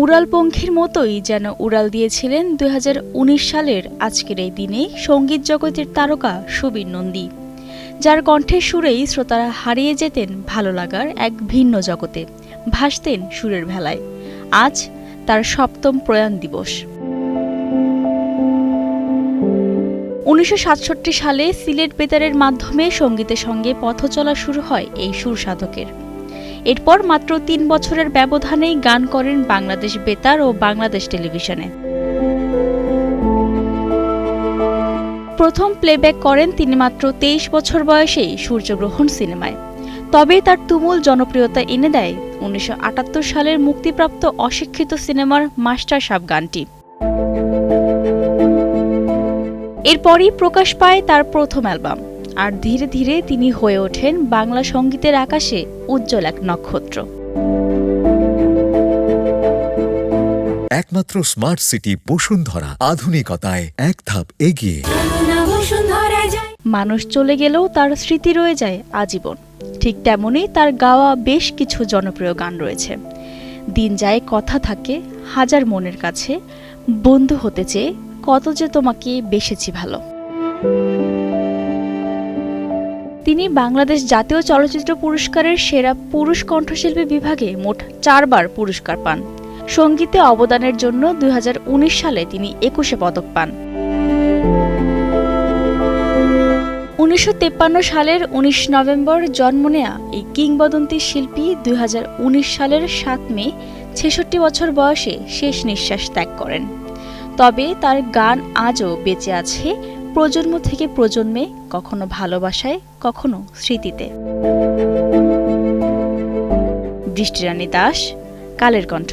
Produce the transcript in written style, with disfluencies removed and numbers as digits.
উড়ালপঙ্খীর মতোই যেন উড়াল দিয়েছিলেন 2019 সালের আজকের এই দিনে সঙ্গীত জগতের তারকা সুবীর নন্দী, যার কণ্ঠের সুরেই শ্রোতারা হারিয়ে যেতেন ভালো লাগার এক ভিন্ন জগতে, ভাসতেন সুরের ভেলায়। আজ তার 7ম প্রয়াণ দিবস। 1967 সালে সিলেট বেতারের মাধ্যমে সঙ্গীতের সঙ্গে পথচলা শুরু হয় এই সুর সাধকের। এরপর মাত্র 3 বছরের ব্যবধানেই গান করেন বাংলাদেশ বেতার ও বাংলাদেশ টেলিভিশনে। প্রথম প্লেব্যাক করেন তিনি মাত্র 23 বছর বয়সেই সূর্যগ্রহণ সিনেমায়। তবে তার তুমুল জনপ্রিয়তা এনে দেয় 1978 সালের মুক্তিপ্রাপ্ত অশিক্ষিত সিনেমার মাস্টার সাব গানটি। এরপরই প্রকাশ পায় তার প্রথম অ্যালবাম, আর ধীরে ধীরে তিনি হয়ে ওঠেন বাংলা সঙ্গীতের আকাশে উজ্জ্বল এক নক্ষত্র। একমাত্র স্মার্ট সিটি বসুন্ধরা, আধুনিকতায় এক ধাপ এগিয়ে। মানুষ চলে গেলেও তার স্মৃতি রয়ে যায় আজীবন। ঠিক তেমনই তার গাওয়া বেশ কিছু জনপ্রিয় গান রয়েছে। দিন যায় কথা থাকে, হাজার মনের কাছে, বন্ধু হতে চেয়ে, কত যে তোমাকে বেসেছি ভালো। তিনি বাংলাদেশ জাতীয় চলচ্চিত্র পুরস্কারের সেরা পুরুষ কণ্ঠশিল্পী বিভাগে মোট 4 বার পুরস্কার পান। সঙ্গীতে অবদানের জন্য 2019 সালে তিনি 21 পদক পান। 1953 সালের 19 নভেম্বর জন্ম নেয়া এই কিংবদন্তি শিল্পী 2019 সালের 7 মে 66 বছর বয়সে শেষ নিঃশ্বাস ত্যাগ করেন। তবে তার গান আজও বেঁচে আছে প্রজন্ম থেকে প্রজন্মে, কখনো ভালোবাসায়, কখনো স্মৃতিতে। বৃষ্টিরানী দাস, কালের কণ্ঠ।